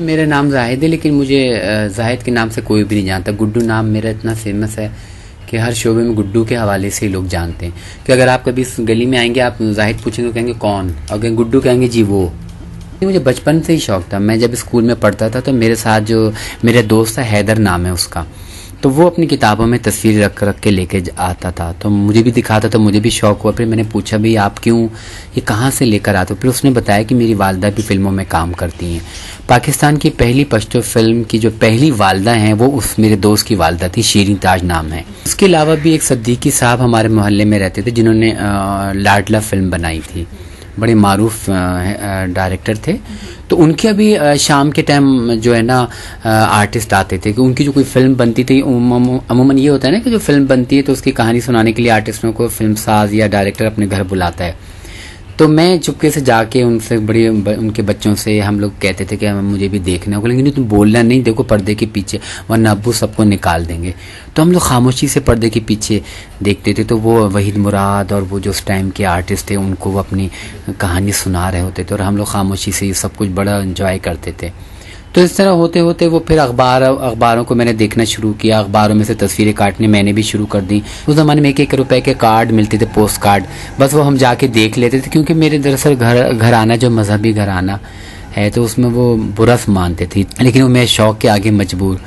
तो मेरा नाम जाहिद है, लेकिन मुझे जाहिद के नाम से कोई भी नहीं जानता। गुड्डू नाम मेरा इतना फेमस है कि हर शोबे में गुड्डू के हवाले से ही लोग जानते हैं। कि अगर आप कभी इस गली में आएंगे, आप जाहिद पूछेंगे तो कहेंगे कौन, और गुड्डू कहेंगे जी वो। मुझे बचपन से ही शौक था। मैं जब स्कूल में पढ़ता था तो मेरे साथ जो मेरा दोस्त था, हैदर नाम है उसका, तो वो अपनी किताबों में तस्वीर रख रख के लेके आता था, तो मुझे भी दिखाता, तो मुझे भी शौक हुआ। फिर मैंने पूछा भी आप क्यों, ये कहाँ से लेकर आते हो? फिर उसने बताया कि मेरी वालदा भी फिल्मों में काम करती हैं। पाकिस्तान की पहली पश्तो फिल्म की जो पहली वालदा हैं वो उस मेरे दोस्त की वालदा थी, शीरीन ताज नाम है। उसके अलावा भी एक सिद्दीकी साहब हमारे मोहल्ले में रहते थे, जिन्होंने लाडला फिल्म बनाई थी, बड़े मारूफ डायरेक्टर थे। तो उनके अभी शाम के टाइम जो है ना आर्टिस्ट आते थे कि उनकी जो कोई फिल्म बनती थी, अमूमन ये होता है ना कि जो फिल्म बनती है तो उसकी कहानी सुनाने के लिए आर्टिस्टों को फिल्म साज या डायरेक्टर अपने घर बुलाता है। तो मैं चुपके से जाके उनसे उनके बच्चों से हम लोग कहते थे कि मुझे भी देखना है। लेकिन तुम बोलना नहीं, देखो पर्दे के पीछे, वरना अब्बू सबको निकाल देंगे। तो हम लोग खामोशी से पर्दे के पीछे देखते थे। तो वो वहीद मुराद और वो जो उस टाइम के आर्टिस्ट थे, उनको वो अपनी कहानी सुना रहे होते थे और हम लोग खामोशी से ये सब कुछ बड़ा एंजॉय करते थे। तो इस तरह होते होते वो फिर अखबारों को मैंने देखना शुरू किया। अखबारों में से तस्वीरें काटने मैंने भी शुरू कर दी। उस ज़माने में 1-1 रुपए के कार्ड मिलते थे, पोस्ट कार्ड, बस वो हम जाके देख लेते थे। क्योंकि मेरे दरअसल घराना जो मजहबी घराना है तो उसमें वो बुरा मानते थे, लेकिन वो मेरे शौक़ के आगे मजबूर।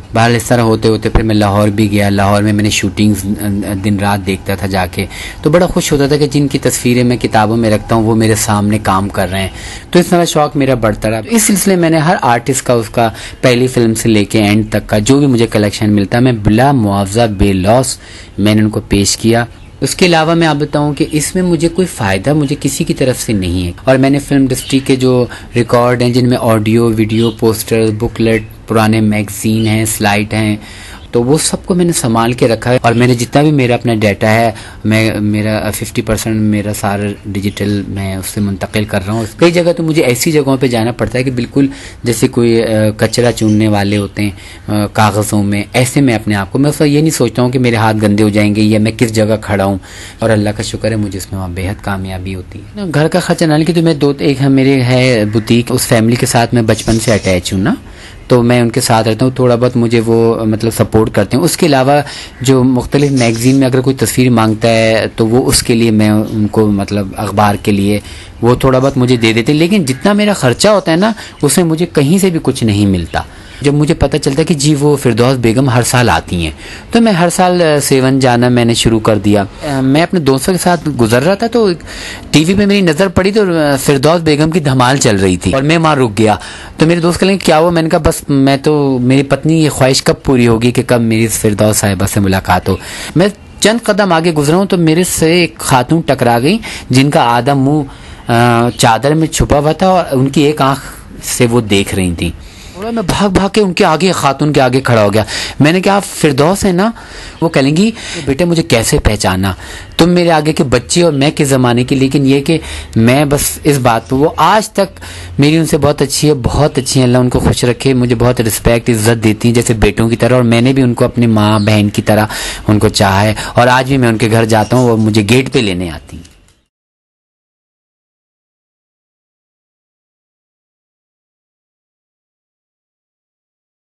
बहरहाल इस तरह होते होते फिर मैं लाहौर भी गया। लाहौर में मैंने शूटिंग्स दिन रात देखता था जाके, तो बड़ा खुश होता था कि जिनकी तस्वीरें मैं किताबों में रखता हूँ वो मेरे सामने काम कर रहे हैं। तो इस तरह शौक़ मेरा बढ़ता रहा। इस सिलसिले में मैंने हर आर्टिस्ट का, उसका पहली फिल्म से लेके एंड तक का जो भी मुझे कलेक्शन मिलता है, मैं बिला मुआवजा बेलॉस मैंने उनको पेश किया। उसके अलावा मैं आप बताऊं कि इसमें मुझे कोई फ़ायदा मुझे किसी की तरफ से नहीं है। और मैंने फिल्म इंडस्ट्री के जो रिकॉर्ड हैं, जिनमें ऑडियो, वीडियो, पोस्टर, बुकलेट, पुराने मैगजीन हैं, स्लाइड हैं, तो वो सबको मैंने संभाल के रखा है। और मैंने जितना भी मेरा अपना डाटा है, मेरा 50% मेरा सारा डिजिटल मैं उससे मुंतकिल कर रहा हूँ। कई जगह तो मुझे ऐसी जगहों पे जाना पड़ता है कि बिल्कुल जैसे कोई कचरा चुनने वाले होते हैं कागज़ों में, ऐसे मैं अपने आप को, मैं उसका ये नहीं सोचता हूँ कि मेरे हाथ गंदे हो जाएंगे या मैं किस जगह खड़ा हूँ। और अल्लाह का शुक्र है मुझे इसमें वहाँ बेहद कामयाबी होती है। घर का खर्चा ना, लेकिन तो मैं एक मेरे है बुटीक, उस फैमिली के साथ मैं बचपन से अटैच हूँ ना, तो मैं उनके साथ रहता हूँ। थोड़ा बहुत मुझे वो मतलब सपोर्ट करते हैं। उसके अलावा जो मुख्तलिफ मैगजीन में अगर कोई तस्वीर मांगता है तो वो उसके लिए मैं उनको मतलब अखबार के लिए वो थोड़ा बहुत मुझे दे देते हैं। लेकिन जितना मेरा खर्चा होता है ना, उसमें मुझे कहीं से भी कुछ नहीं मिलता। जब मुझे पता चलता है कि जी वो फिरदौस बेगम हर साल आती हैं, तो मैं हर साल सेवन जाना मैंने शुरू कर दिया। मैं अपने दोस्तों के साथ गुजर रहा था तो टीवी पे मेरी नज़र पड़ी तो फिरदौस बेगम की धमाल चल रही थी और मैं वहाँ रुक गया। तो मेरे दोस्त कहेंगे क्या हुआ? मैंने कहा बस मैं तो, मेरी पत्नी ये ख्वाहिश कब पूरी होगी कि कब मेरी फिरदौस साहिबा से मुलाकात हो। मैं चंद कदम आगे गुजरा हूँ तो मेरे से एक खातून टकरा गई, जिनका आधा मुँह चादर में छुपा हुआ था और उनकी एक आँख से वो देख रही थी। और मैं भाग भाग के उनके आगे, खातून के आगे खड़ा हो गया। मैंने कहा आप फिरदौस है ना? वो कहेंगी बेटे मुझे कैसे पहचाना, तुम मेरे आगे के बच्चे और मैं के ज़माने की। लेकिन ये कि मैं बस इस बात पर, वो आज तक मेरी उनसे बहुत अच्छी है, बहुत अच्छी है, अल्लाह उनको खुश रखे। मुझे बहुत रिस्पेक्ट, इज्जत देती हैं जैसे बेटों की तरह, और मैंने भी उनको अपनी माँ बहन की तरह उनको चाहा है। और आज भी मैं उनके घर जाता हूँ और मुझे गेट पे लेने आती हैं।